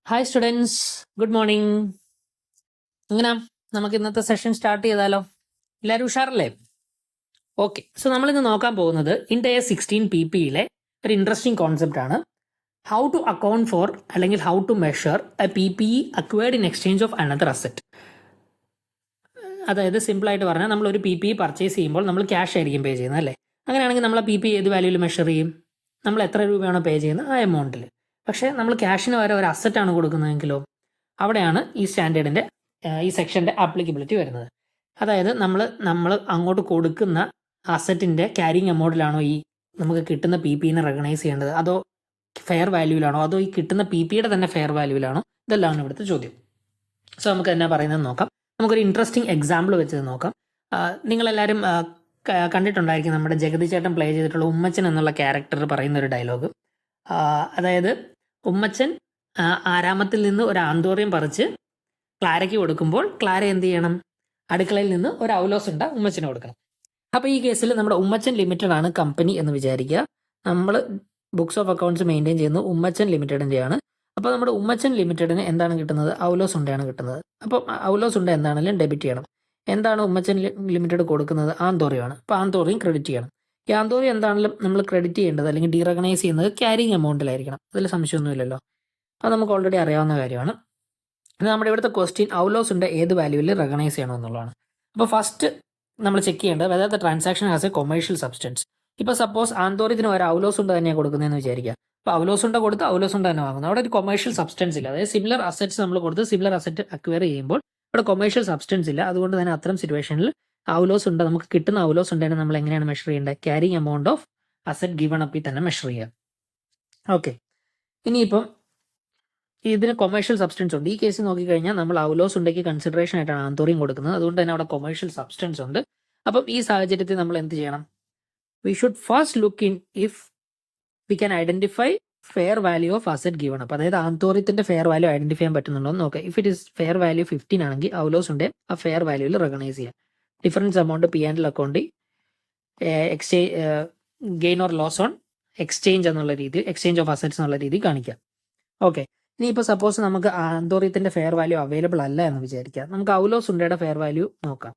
Hi students, good morning. അങ്ങനെ നമുക്ക് ഇന്നത്തെ സെഷൻ സ്റ്റാർട്ട് ചെയ്താലോ? എല്ലാവരും ഉഷാറല്ലേ? ഓക്കെ, സോ നമ്മളിന്ന് നോക്കാൻ പോകുന്നത് ഇൻഡയർ 16 PPയിലെ ഒരു ഇൻട്രസ്റ്റിംഗ് കോൺസെപ്റ്റ് ആണ്. ഹൗ ടു അക്കൗണ്ട് ഫോർ അല്ലെങ്കിൽ how to measure a PPE acquired in exchange of another asset. അതായത് സിമ്പിളായിട്ട് പറഞ്ഞാൽ നമ്മൾ ഒരു PPE പർച്ചേസ് ചെയ്യുമ്പോൾ നമ്മൾ ക്യാഷ് ആയിരിക്കും പേ ചെയ്യുന്നത് അല്ലേ? അങ്ങനെയാണെങ്കിൽ നമ്മൾ ആ PPE ഏത് വാല്യൂവിൽ മെഷർ ചെയ്യും? നമ്മൾ എത്ര രൂപയാണോ പേ ചെയ്യുന്നത് ആ എമൗണ്ടിൽ. പക്ഷേ നമ്മൾ ക്യാഷിന് വരെ ഒരു അസറ്റാണ് കൊടുക്കുന്നതെങ്കിലോ? അവിടെയാണ് ഈ സ്റ്റാൻഡേർഡിൻ്റെ ഈ സെക്ഷൻ്റെ ആപ്ലിക്കബിലിറ്റി വരുന്നത്. അതായത് നമ്മൾ അങ്ങോട്ട് കൊടുക്കുന്ന അസറ്റിൻ്റെ ക്യാരിങ് എമൗണ്ടിലാണോ ഈ നമുക്ക് കിട്ടുന്ന PPനെ റെക്കഗ്നൈസ് ചെയ്യേണ്ടത്, അതോ ഫെയർ വാല്യൂവിലാണോ, അതോ ഈ കിട്ടുന്ന PPയുടെ തന്നെ ഫെയർ വാല്യൂവിലാണോ? ഇതെല്ലാമാണ് ഇവിടുത്തെ ചോദ്യം. സോ നമുക്ക് എന്നാ പറയുന്നത് നോക്കാം. നമുക്കൊരു ഇൻട്രസ്റ്റിംഗ് എക്സാമ്പിൾ വെച്ച് നോക്കാം. നിങ്ങളെല്ലാവരും കണ്ടിട്ടുണ്ടായിരിക്കും നമ്മുടെ ജഗതി ചേട്ടൻ പ്ലേ ചെയ്തിട്ടുള്ള ഉമ്മച്ചൻ എന്നുള്ള ക്യാരക്ടർ പറയുന്ന ഒരു ഡയലോഗ്. അതായത് ഉമ്മച്ചൻ ആരാമത്തിൽ നിന്ന് ഒരു ആന്തോറിയം പറിച്ച് ക്ലാരയ്ക്ക് കൊടുക്കുമ്പോൾ ക്ലാര എന്ത് ചെയ്യണം? അടുക്കളയിൽ നിന്ന് ഒരു ഔലോസ് ഉണ്ട ഉമ്മച്ചന് കൊടുക്കണം. അപ്പോൾ ഈ കേസിൽ നമ്മുടെ ഉമ്മച്ചൻ ലിമിറ്റഡ് ആണ് കമ്പനി എന്ന് വിചാരിക്കുക. നമ്മൾ ബുക്സ് ഓഫ് അക്കൗണ്ട്സ് മെയിൻറ്റെയിൻ ചെയ്യുന്നത് ഉമ്മച്ചൻ ലിമിറ്റഡിൻ്റെയാണ്. അപ്പോൾ നമ്മുടെ ഉമ്മച്ചൻ ലിമിറ്റഡിന് എന്താണ് കിട്ടുന്നത്? ഔലോസ് ഉണ്ടയാണ് കിട്ടുന്നത്. അപ്പോൾ ഔലോസ് ഉണ്ട എന്താണെങ്കിലും ഡെബിറ്റ് ചെയ്യണം. എന്താണ് ഉമ്മച്ചൻ ലിമിറ്റഡ് കൊടുക്കുന്നത്? ആന്തോറിയമാണ്. അപ്പോൾ ആന്തോറിയം ക്രെഡിറ്റ് ചെയ്യണം. ഈ ആന്തോറിയം എന്താണെങ്കിലും നമ്മൾ ക്രെഡിറ്റ് ചെയ്യേണ്ടത് അല്ലെങ്കിൽ ഡീറെക്കഗ്നൈസ് ചെയ്യുന്നത് ക്യാരിങ് എമൗണ്ടിലായിരിക്കണം. അതിൽ സംശയമൊന്നുമില്ലല്ലോ. അത് നമുക്ക് ഓൾറെഡി അറിയാവുന്ന കാര്യമാണ്. നമ്മുടെ ഇവിടുത്തെ ക്വസ്റ്റ്യൻ ഔലോസ് ഉണ്ട് ഏത് വാല്യൂവിൽ റെക്കഗ്നൈസ് ചെയ്യണമെന്നുള്ളതാണ്. അപ്പോൾ ഫസ്റ്റ് നമ്മൾ ചെക്ക് ചെയ്യേണ്ടത് whether the transaction has A commercial substance. ഇപ്പോൾ സപ്പോസ് ആന്തോറിയത്തിന് ഒരു ഔലോസ് ഉണ്ട് തന്നെയാണ് കൊടുക്കുന്നതെന്ന് വിചാരിക്കുക. അപ്പോൾ ഔലോസ് ഉണ്ട കൊടുത്ത് ഔലോസ് ഉണ്ട് തന്നെ വാങ്ങുന്നത്. അവിടെ ഒരു കൊമേഴ്ഷ്യൽ സബ്സ്റ്റൻസ് ഇല്ല. അതായത് സിമിലർ അസറ്റ്സ് നമ്മൾ കൊടുത്ത് സിമിലർ അസറ്റ് അക്വയർ ചെയ്യുമ്പോൾ ഇവിടെ കൊമേഴ്ഷ്യൽ സബ്സ്റ്റൻസ് ഇല്ല. അതുകൊണ്ട് തന്നെ അത്തരം സിറ്റുവേഷനിൽ ഔലോസ് ഉണ്ട് നമുക്ക് കിട്ടുന്ന ഔലോസ് ഉണ്ടെന്ന് നമ്മൾ എങ്ങനെയാണ് മെഷർ ചെയ്യേണ്ടത്? Carrying amount of asset given അപ്പിൽ തന്നെ മെഷർ ചെയ്യുക. ഓക്കെ, ഇനിയിപ്പം ഇതിന് കൊമേഴ്ഷ്യൽ സബ്സ്റ്റൻസ് ഉണ്ട്. ഈ കേസ് നോക്കിക്കഴിഞ്ഞാൽ നമ്മൾ ഔലോസ് ഉണ്ടെങ്കിൽ കൺസിഡറേഷൻ ആയിട്ടാണ് ആന്തോറിയം കൊടുക്കുന്നത്. അതുകൊണ്ട് തന്നെ അവിടെ കൊമേഴ്ഷ്യൽ സബ്സ്റ്റൻസ് ഉണ്ട്. അപ്പം ഈ സാഹചര്യത്തിൽ നമ്മൾ എന്ത് ചെയ്യണം? We should first look in if we can identify fair value of asset given up. അതായത് ആന്തോറിയത്തിന്റെ ഫെയർ വാല്യൂ ഐഡന്റിഫൈ ചെയ്യാൻ പറ്റുന്നുണ്ടോ എന്ന് നോക്കാം. If it is fair value 15 ആണെങ്കിൽ ഔലോസ് ഉണ്ട് ആ ഫെയർ വാല്യൂവിൽ റെക്കഗ്നൈസ് ചെയ്യാം. ഡിഫറൻസ് എമൗണ്ട് P&L അക്കൗണ്ടിൽ exchange gain or loss on exchange എന്നുള്ള രീതിയിൽ, എക്സ്ചേഞ്ച് ഓഫ് അസറ്റ്സ് എന്നുള്ള രീതിയിൽ കാണിക്കാം. ഓക്കെ, ഇനിയിപ്പോൾ സപ്പോസ് നമുക്ക് ആന്തോറിയത്തിന്റെ ഫെയർ വാല്യൂ അവൈലബിൾ അല്ല എന്ന് വിചാരിക്കാം. നമുക്ക് ഔലോസ് ഉണ്ടയുടെ ഫെയർ വാല്യൂ നോക്കാം.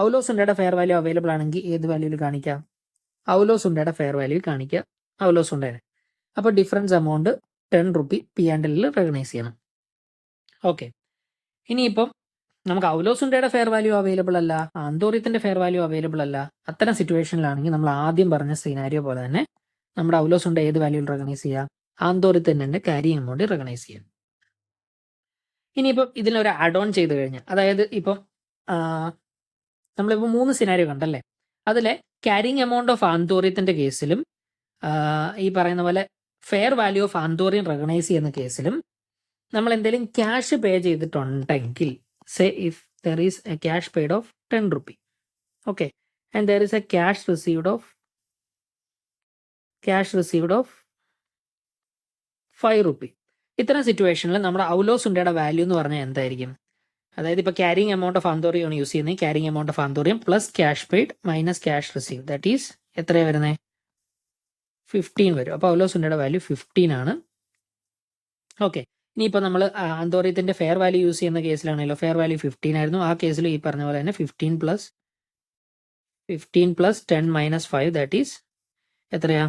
ഔലോസ് ഉണ്ടയുടെ ഫെയർ വാല്യൂ അവൈലബിൾ ആണെങ്കിൽ ഏത് വാല്യൂവിൽ കാണിക്കാം? ഔലോസ് ഉണ്ടയുടെ ഫെയർ വാല്യൂ കാണിക്കുക ഔലോസ് ഉണ്ടേനെ. അപ്പോൾ ഡിഫറൻസ് എമൗണ്ട് 10 രൂപ P&L റെക്കഗ്നൈസ് ചെയ്യണം. ഓക്കെ, ഇനിയിപ്പം നമുക്ക് ഔലോസ് ഉണ്ടയുടെ ഫെയർ വാല്യൂ അവൈലബിൾ അല്ല, ആന്തോറിയത്തിന്റെ ഫെയർ വാല്യൂ അവൈലബിൾ അല്ല. അത്തരം സിറ്റുവേഷനിലാണെങ്കിൽ നമ്മൾ ആദ്യം പറഞ്ഞ സിനാരിയോ പോലെ തന്നെ നമ്മുടെ ഔലോസ് ഉണ്ട് ഏത് വാല്യൂവിൽ റെക്കഗ്നൈസ് ചെയ്യുക? ആന്തോറിയത്തിന്റെ ക്യാരിങ് എമൗണ്ട് റെക്കഗ്നൈസ് ചെയ്യാം. ഇനിയിപ്പം ഇതിനൊരു ആഡ് ഓൺ ചെയ്ത് കഴിഞ്ഞാൽ, അതായത് ഇപ്പം നമ്മളിപ്പോൾ 3 സിനാരിയോ കണ്ടല്ലേ, അതിലെ ക്യാരിങ് എമൗണ്ട് ഓഫ് ആന്തോറിയത്തിന്റെ കേസിലും ഈ പറയുന്ന പോലെ fair value of anthurium recognise ചെയ്യുന്ന കേസിലും നമ്മൾ എന്തെങ്കിലും ക്യാഷ് പേ ചെയ്തിട്ടുണ്ടെങ്കിൽ, say if there is a cash paid of 10 രൂപ, okay, and there is a cash received of 5 രൂപ. ഇത്തരം സിറ്റുവേഷനിൽ നമ്മുടെ ഔലോസ് ഉണ്ടയുടെ വാല്യൂ എന്ന് പറഞ്ഞാൽ എന്തായിരിക്കും? അതായത് ഇപ്പോൾ carrying amount of anthurium use ചെയ്യുന്നത്, carrying amount of anthurium plus cash paid minus cash receive, that is എത്രയാണ് വരുന്നത്? 15 വരും. അപ്പോൾ ഔലോസ് ഉണ്ടയുടെ വാല്യൂ 15 ആണ്. ഓക്കെ, ഇനിയിപ്പോൾ നമ്മൾ ആന്തോറിയത്തിന്റെ ഫെയർ വാല്യൂ യൂസ് ചെയ്യുന്ന കേസിലാണല്ലോ ഫെയർ വാല്യൂ 15 ആയിരുന്നു. ആ കേസിൽ ഈ പറഞ്ഞ പോലെ തന്നെ 15 പ്ലസ് 10 മൈനസ് 5 ദാറ്റ് ഈസ് എത്രയാ?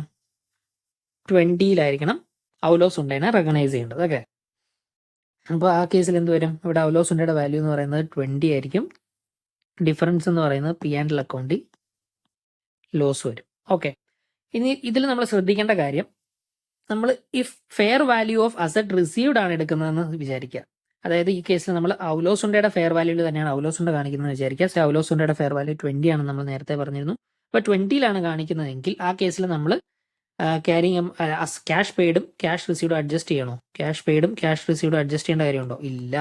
20 ഔലോസ് ഉണ്ടേനെ റെക്കഗ്നൈസ് ചെയ്യേണ്ടത്. ഓക്കെ, അപ്പോൾ ആ കേസിൽ എന്ത് വരും? ഇവിടെ ഔലോസ് ഉണ്ടയുടെ വാല്യൂ എന്ന് പറയുന്നത് 20 ആയിരിക്കും. ഡിഫറൻസ് എന്ന് പറയുന്നത് P&L അക്കൗണ്ടിൽ ലോസ് വരും. ഓക്കെ, ഇനി ഇതിൽ നമ്മൾ ശ്രദ്ധിക്കേണ്ട കാര്യം, നമ്മൾ if fair value of asset received ആണ് എടുക്കുന്നതെന്ന് വിചാരിക്കുക. അതായത് ഈ കേസിൽ നമ്മൾ ഔലോസ് ഉണ്ടയുടെ ഫെയർ വാല്യൂവിൽ തന്നെയാണ് ഔലോസ് ഉണ്ട കാണിക്കുന്നത് വിചാരിക്കുക. സോ ഔലോസ് ഉണ്ടയുടെ ഫെയർ വാല്യൂ 20 ആണെന്ന് നമ്മൾ നേരത്തെ പറഞ്ഞിരുന്നു. അപ്പോൾ 20 കാണിക്കുന്നതെങ്കിൽ ആ കേസിൽ നമ്മൾ ക്യാഷ് പെയ്ഡും ക്യാഷ് റിസീവ്ഡും അഡ്ജസ്റ്റ് ചെയ്യണോ? ക്യാഷ് പെയ്ഡും ക്യാഷ് റിസീവ്ഡും അഡ്ജസ്റ്റ് ചെയ്യേണ്ട കാര്യമുണ്ടോ? ഇല്ല.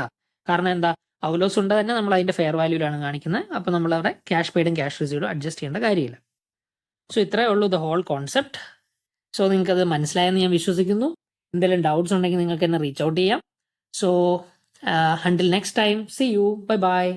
കാരണം എന്താ? ഔലോസ് ഉണ്ട് തന്നെ നമ്മൾ അതിന്റെ ഫെയർ വാല്യൂലാണ് കാണിക്കുന്നത്. അപ്പോൾ നമ്മൾ അവിടെ ക്യാഷ് പെയ്ഡും ക്യാഷ് റിസീവ്ഡും അഡ്ജസ്റ്റ് ചെയ്യേണ്ട കാര്യമില്ല. സോ ഇത്രയേ ഉള്ളൂ ദ ഹോൾ കോൺസെപ്റ്റ്. സോ നിങ്ങൾക്കത് മനസ്സിലായെന്ന് ഞാൻ വിശ്വസിക്കുന്നു. എന്തെങ്കിലും ഡൗട്ട്സ് ഉണ്ടെങ്കിൽ നിങ്ങൾക്ക് എന്നെ റീച്ച് ഔട്ട് ചെയ്യാം. So until next time, see you, bye bye.